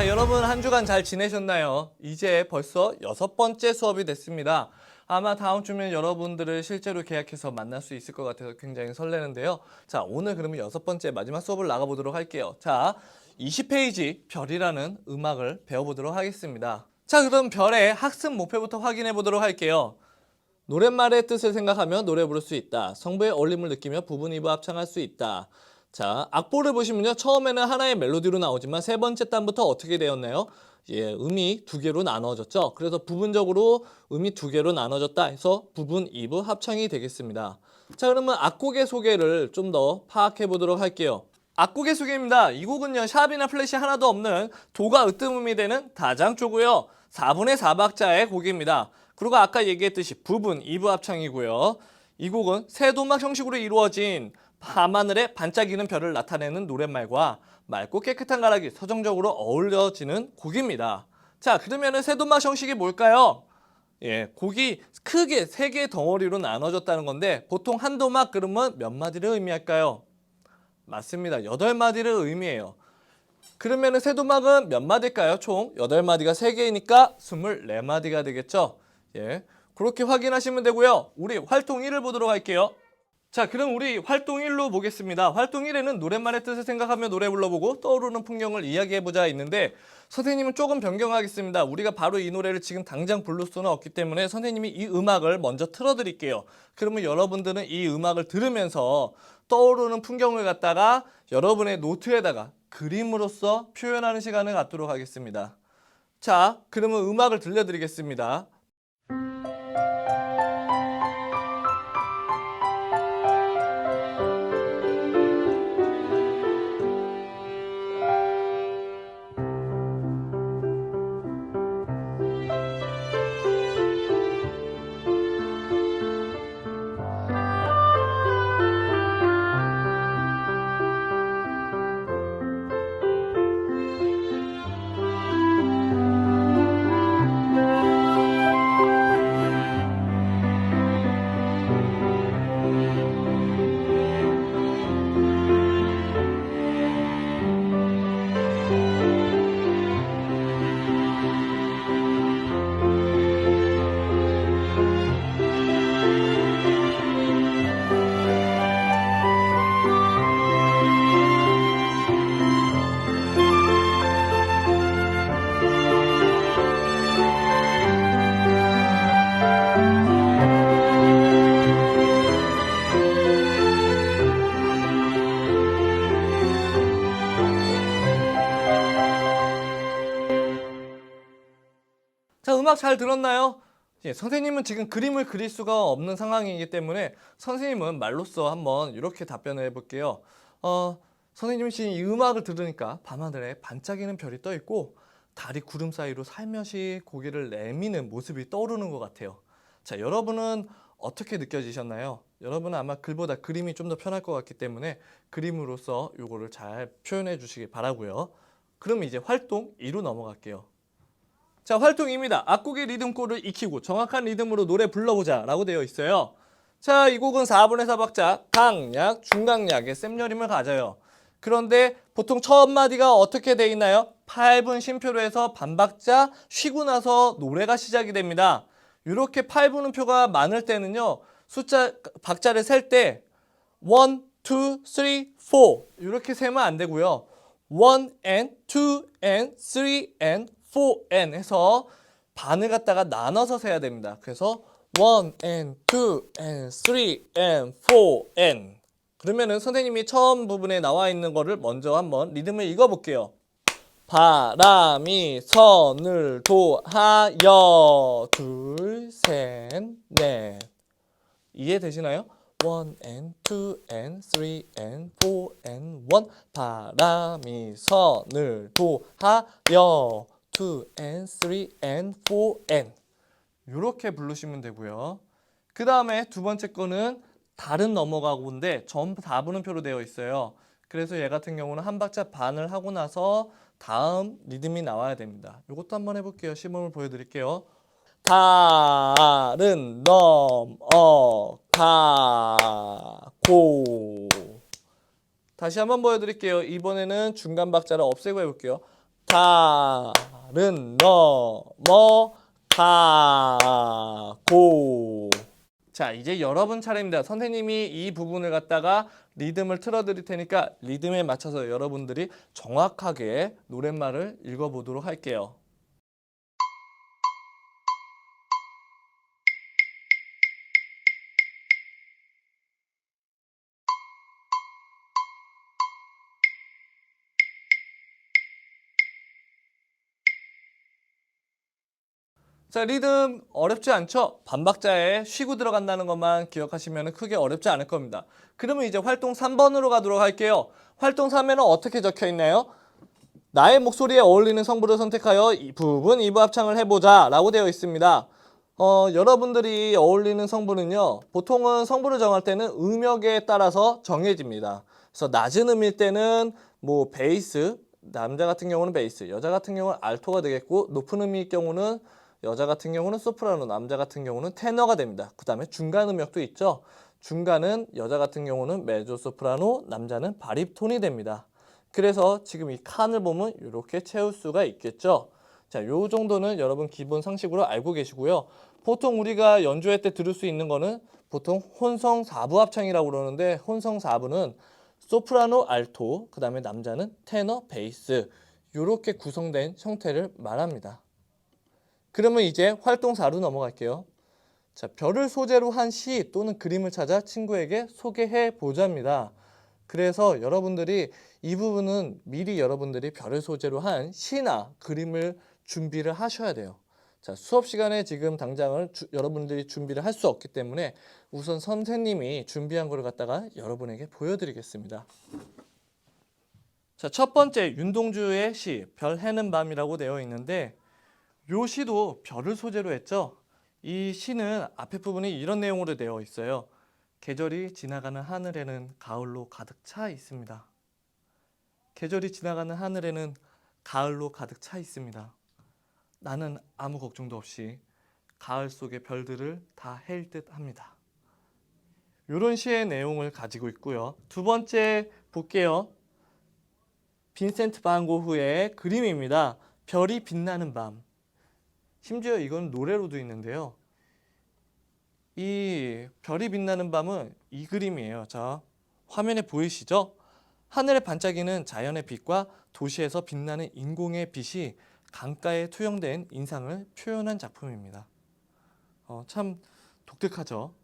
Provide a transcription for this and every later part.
자, 여러분 한 주간 잘 지내셨나요? 이제 벌써 6번째 수업이 됐습니다. 아마 다음 주면 여러분들을 실제로 계약해서 만날 수 있을 것 같아서 굉장히 설레는데요. 자, 오늘 그러면 6번째 마지막 수업을 나가보도록 할게요. 자, 20페이지 별이라는 음악을 배워보도록 하겠습니다. 자, 그럼 별의 학습 목표부터 확인해 보도록 할게요. 노랫말의 뜻을 생각하며 노래 부를 수 있다. 성부의 어울림을 느끼며 부분 이브 합창할 수 있다. 자, 악보를 보시면요. 처음에는 하나의 멜로디로 나오지만 세 번째 단부터 어떻게 되었나요? 예, 음이 두 개로 나눠졌죠. 그래서 부분적으로 음이 두 개로 나눠졌다 해서 부분 이브 합창이 되겠습니다. 자, 그러면 악곡의 소개를 좀 더 파악해 보도록 할게요. 악곡의 소개입니다. 이 곡은요. 샵이나 플랫이 하나도 없는 도가 으뜸음이 되는 다장조고요. 4분의 4박자의 곡입니다. 그리고 아까 얘기했듯이 부분 이브 합창이고요. 이 곡은 세도막 형식으로 이루어진 밤하늘에 반짝이는 별을 나타내는 노랫말과 맑고 깨끗한 가락이 서정적으로 어울려지는 곡입니다. 자, 그러면은 세도막 형식이 뭘까요? 예, 곡이 크게 세 개의 덩어리로 나눠졌다는 건데 보통 한 도막 그러면 몇 마디를 의미할까요? 맞습니다. 8마디를 의미해요. 그러면은 세도막은 몇 마디일까요? 총 8마디가 3개이니까 24마디가 되겠죠? 예, 그렇게 확인하시면 되고요. 우리 활동 1을 보도록 할게요. 자, 그럼 우리 활동 1로 보겠습니다. 활동 1에는 노랫말의 뜻을 생각하며 노래 불러보고 떠오르는 풍경을 이야기해보자 있는데 선생님은 조금 변경하겠습니다. 우리가 바로 이 노래를 지금 당장 부를 수는 없기 때문에 선생님이 이 음악을 먼저 틀어드릴게요. 그러면 여러분들은 이 음악을 들으면서 떠오르는 풍경을 갖다가 여러분의 노트에다가 그림으로써 표현하는 시간을 갖도록 하겠습니다. 자, 그러면 음악을 들려드리겠습니다. 자, 음악 잘 들었나요? 예, 선생님은 지금 그림을 그릴 수가 없는 상황이기 때문에 선생님은 말로써 한번 이렇게 답변을 해볼게요. 선생님이 지금 이 음악을 들으니까 밤하늘에 반짝이는 별이 떠 있고 달이 구름 사이로 살며시 고개를 내미는 모습이 떠오르는 것 같아요. 자, 여러분은 어떻게 느껴지셨나요? 여러분은 아마 글보다 그림이 좀 더 편할 것 같기 때문에 그림으로써 이거를 잘 표현해 주시기 바라고요. 그럼 이제 활동 2로 넘어갈게요. 자, 활동입니다. 악곡의 리듬골을 익히고 정확한 리듬으로 노래 불러보자 라고 되어 있어요. 자, 이 곡은 4분의 4박자 강약, 중강약의 셈여림을 가져요. 그런데 보통 첫 마디가 어떻게 되어 있나요? 8분 쉼표로 해서 반박자 쉬고 나서 노래가 시작이 됩니다. 이렇게 8분음표가 많을 때는요. 숫자 박자를 셀 때 1, 2, 3, 4 이렇게 세면 안 되고요. 1 and 2 and 3 and 4n 해서 반을 갖다가 나눠서 세야 됩니다. 그래서 1 and 2 and 3 and 4n 그러면은 선생님이 처음 부분에 나와 있는 거를 먼저 한번 리듬을 읽어볼게요. 바람이 선을 도하여 둘, 셋, 넷 이해되시나요? 1 and 2 and 3 and 4 and 1 바람이 선을 도하여 2 and 3 and 4 and 이렇게 부르시면 되고요. 그 다음에 두 번째 거는 달은 넘어가고인데 전부 4분음표로 되어 있어요. 그래서 얘 같은 경우는 한 박자 반을 하고 나서 다음 리듬이 나와야 됩니다. 이것도 한번 해볼게요. 시범을 보여드릴게요. 달은 넘어가고 다시 한번 보여드릴게요. 이번에는 중간 박자를 없애고 해볼게요. 달은 넘어가고. 자, 이제 여러분 차례입니다. 선생님이 이 부분을 갖다가 리듬을 틀어드릴 테니까 리듬에 맞춰서 여러분들이 정확하게 노랫말을 읽어보도록 할게요. 자, 리듬 어렵지 않죠? 반박자에 쉬고 들어간다는 것만 기억하시면 크게 어렵지 않을 겁니다. 그러면 이제 활동 3번으로 가도록 할게요. 활동 3에는 어떻게 적혀 있나요? 나의 목소리에 어울리는 성부를 선택하여 이 부분 이부 합창을 해보자 라고 되어 있습니다. 여러분들이 어울리는 성부는요, 보통은 성부를 정할 때는 음역에 따라서 정해집니다. 그래서 낮은 음일 때는 뭐 베이스, 남자 같은 경우는 베이스, 여자 같은 경우는 알토가 되겠고, 높은 음일 경우는 여자 같은 경우는 소프라노, 남자 같은 경우는 테너가 됩니다. 그 다음에 중간 음역도 있죠. 중간은 여자 같은 경우는 메조 소프라노, 남자는 바리톤이 됩니다. 그래서 지금 이 칸을 보면 이렇게 채울 수가 있겠죠. 자, 요 정도는 여러분 기본 상식으로 알고 계시고요. 보통 우리가 연주회 때 들을 수 있는 거는 보통 혼성 4부 합창이라고 그러는데, 혼성 4부는 소프라노, 알토, 그 다음에 남자는 테너, 베이스, 이렇게 구성된 형태를 말합니다. 그러면 이제 활동 4로 넘어갈게요. 자, 별을 소재로 한 시 또는 그림을 찾아 친구에게 소개해 보자입니다. 그래서 여러분들이 이 부분은 미리 여러분들이 별을 소재로 한 시나 그림을 준비를 하셔야 돼요. 자, 수업 시간에 지금 당장을 여러분들이 준비를 할 수 없기 때문에 우선 선생님이 준비한 걸 갖다가 여러분에게 보여드리겠습니다. 자, 첫 번째 윤동주의 시 별 해는 밤이라고 되어 있는데, 요 시도 별을 소재로 했죠. 이 시는 앞에 부분이 이런 내용으로 되어 있어요. 계절이 지나가는 하늘에는 가을로 가득 차 있습니다. 계절이 지나가는 하늘에는 가을로 가득 차 있습니다. 나는 아무 걱정도 없이 가을 속의 별들을 다 헬 듯 합니다. 이런 시의 내용을 가지고 있고요. 두 번째 볼게요. 빈센트 반 고흐의 그림입니다. 별이 빛나는 밤. 심지어 이건 노래로도 있는데요. 이 별이 빛나는 밤은 이 그림이에요. 자, 화면에 보이시죠? 하늘에 반짝이는 자연의 빛과 도시에서 빛나는 인공의 빛이 강가에 투영된 인상을 표현한 작품입니다. 참 독특하죠?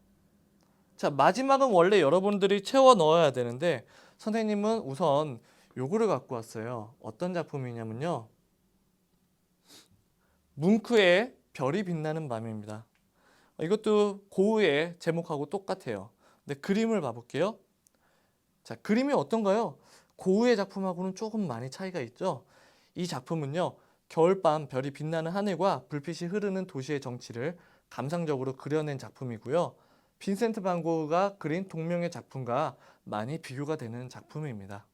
자, 마지막은 원래 여러분들이 채워 넣어야 되는데, 선생님은 우선 요거를 갖고 왔어요. 어떤 작품이냐면요, 뭉크의 별이 빛나는 밤입니다. 이것도 고흐의 제목하고 똑같아요. 근데 그림을 봐볼게요. 자, 그림이 어떤가요? 고흐의 작품하고는 조금 많이 차이가 있죠. 이 작품은요, 겨울밤 별이 빛나는 하늘과 불빛이 흐르는 도시의 정치를 감상적으로 그려낸 작품이고요. 빈센트 반 고흐가 그린 동명의 작품과 많이 비교가 되는 작품입니다.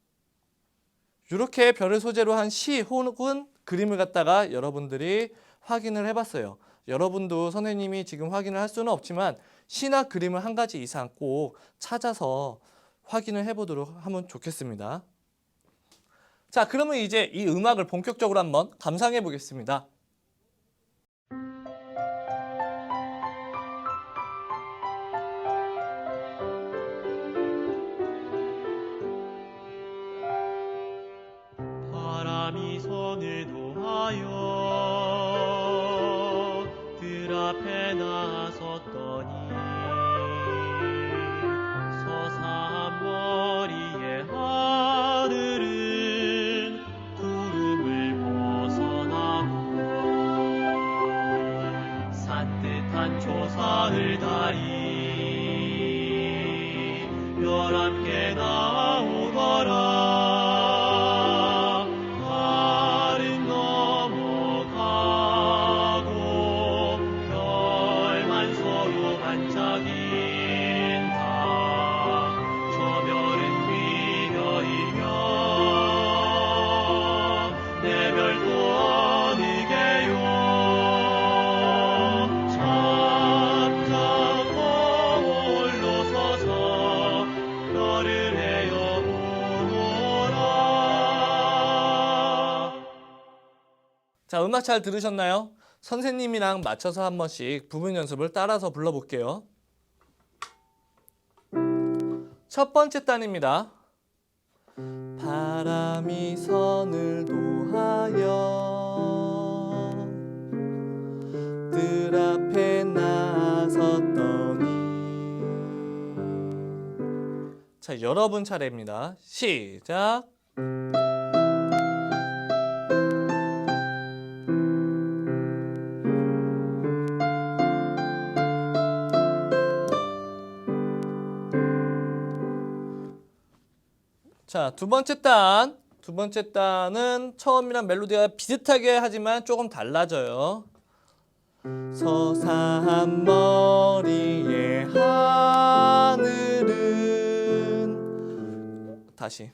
이렇게 별을 소재로 한 시 혹은 그림을 갖다가 여러분들이 확인을 해봤어요. 여러분도 선생님이 지금 확인을 할 수는 없지만 시나 그림을 한 가지 이상 꼭 찾아서 확인을 해보도록 하면 좋겠습니다. 자, 그러면 이제 이 음악을 본격적으로 한번 감상해 보겠습니다. 바람이 손을 놓아요 들 앞에 나섰더니 서산 머리의 하늘은 구름을 벗어나고 자, 음악 잘 들으셨나요? 선생님이랑 맞춰서 한 번씩 부분 연습을 따라서 불러볼게요. 첫 번째 단입니다. 바람이 선을 도하여 뜰 앞에 나섰더니. 자, 여러분 차례입니다. 시작. 자, 두 번째 단. 두 번째 단은 처음이랑 멜로디가 비슷하게 하지만 조금 달라져요. 서사한 머리의 하늘은. 다시.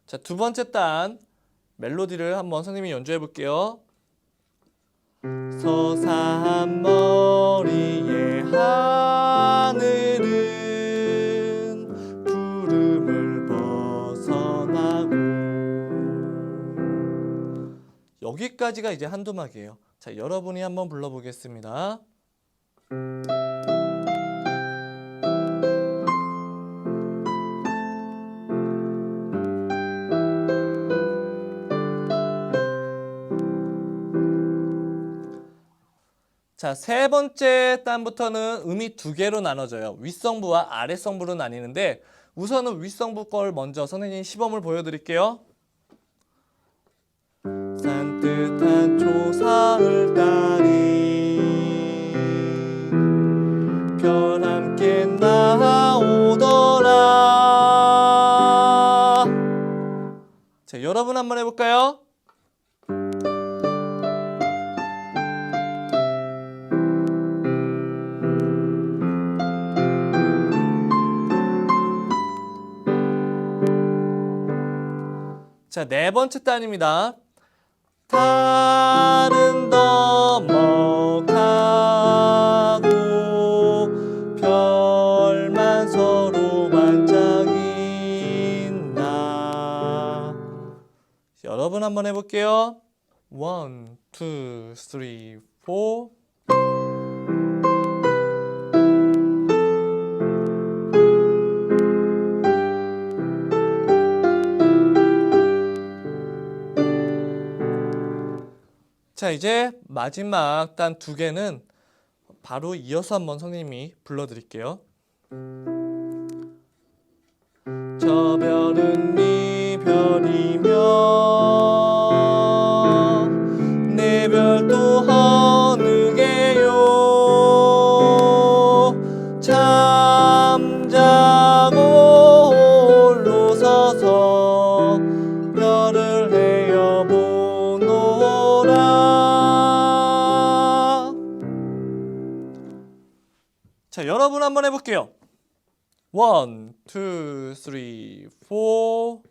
자, 두 번째 단 멜로디를 한번 선생님이 연주해 볼게요. 서사한 머리의 하늘은 구름을 벗어나고. 여기까지가 이제 한두막이에요. 자, 여러분이 한번 불러보겠습니다. 자, 세 번째 단부터는 음이 두 개로 나눠져요. 윗성부와 아랫성부로 나뉘는데 우선은 윗성부 걸 먼저 선생님 시범을 보여드릴게요. 산뜻한 초사을 따리 별 함께 나오더라. 자, 여러분 한번 해볼까요? 자, 네 번째 단입니다. 달은 넘어가고 별만 서로 반짝인다. 여러분 한번 해볼게요. 1, 2, 3, 4. 자, 이제 마지막 단 두 개는 바로 이어서 한번 선생님이 불러드릴게요. 저 별은 네 별이며 내 별도 어느 게요. 잠자고 홀로 서서 별을 헤어보노라. 자, 여러분 한번 해볼게요. 1, 2, 3, 4.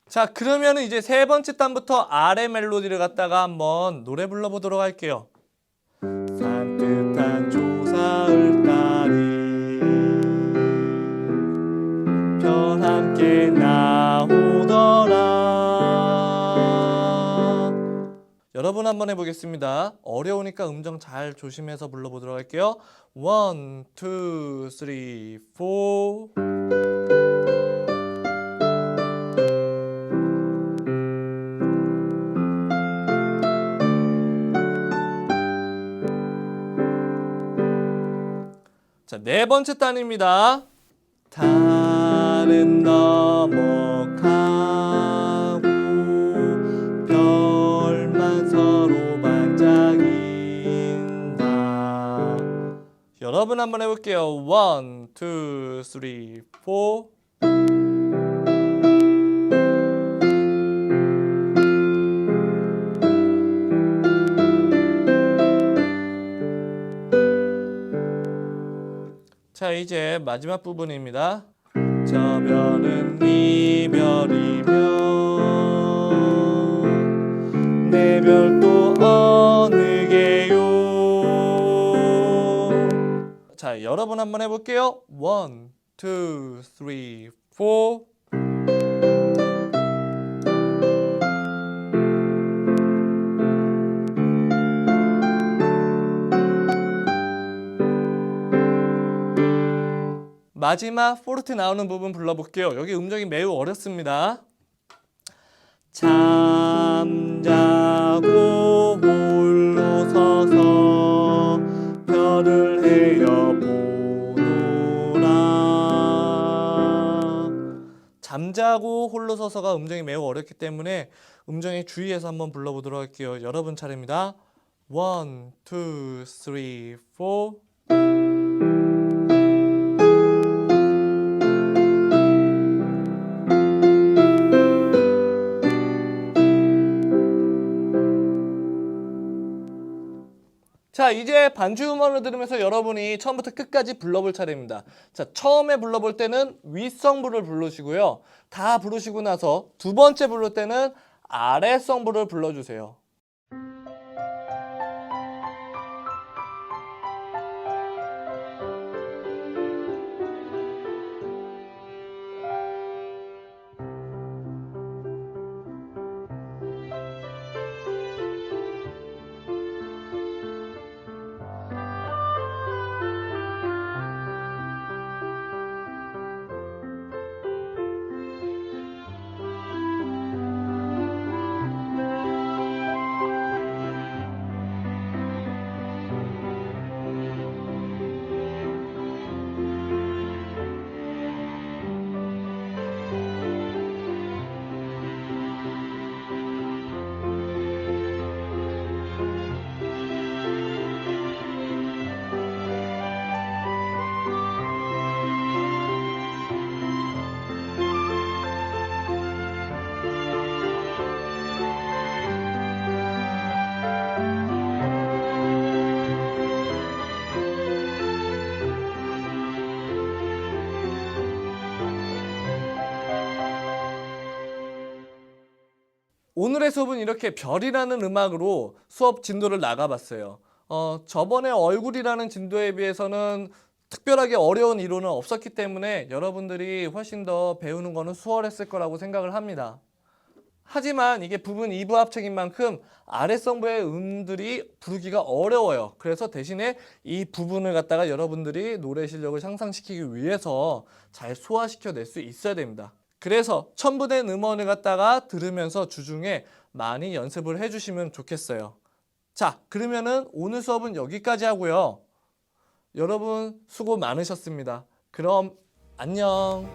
자, 그러면 이제 세 번째 단부터 아래 멜로디를 갖다가 한번 노래 불러보도록 할게요. 산뜻한 조사을 따리 별 함께 나오더라. 여러분 한번 해보겠습니다. 어려우니까 음정 잘 조심해서 불러보도록 할게요. 1, 2, 3, 4. 자, 네 번째 단입니다. 달은 넘어가고 별만 서로 반짝인다. 여러분 한번 해볼게요. 1, 2, 3, 4. 자, 이제 마지막 부분입니다. 저 별은 이별이면 내 별도 어느 게요. 자, 여러분 한번 해볼게요. 1, 2, 3, 4. 마지막 포르테 나오는 부분 불러볼게요. 여기 음정이 매우 어렵습니다. 잠자고 홀로 서서 별을 헤어보노라. 잠자고 홀로 서서가 음정이 매우 어렵기 때문에 음정에 주의해서 한번 불러보도록 할게요. 여러분 차례입니다. 1, 2, 3, 4. 자, 이제 반주 음원을 들으면서 여러분이 처음부터 끝까지 불러볼 차례입니다. 자, 처음에 불러볼 때는 윗성부를 부르시고요. 다 부르시고 나서 두 번째 부를 때는 아래성부를 불러주세요. 오늘의 수업은 이렇게 별이라는 음악으로 수업 진도를 나가봤어요. 저번에 얼굴이라는 진도에 비해서는 특별하게 어려운 이론은 없었기 때문에 여러분들이 훨씬 더 배우는 거는 수월했을 거라고 생각을 합니다. 하지만 이게 부분 2부 합체인 만큼 아랫성부의 음들이 부르기가 어려워요. 그래서 대신에 이 부분을 갖다가 여러분들이 노래 실력을 향상시키기 위해서 잘 소화시켜 낼 수 있어야 됩니다. 그래서 첨부된 음원을 갖다가 들으면서 주중에 많이 연습을 해주시면 좋겠어요. 자, 그러면은 오늘 수업은 여기까지 하고요. 여러분 수고 많으셨습니다. 그럼 안녕.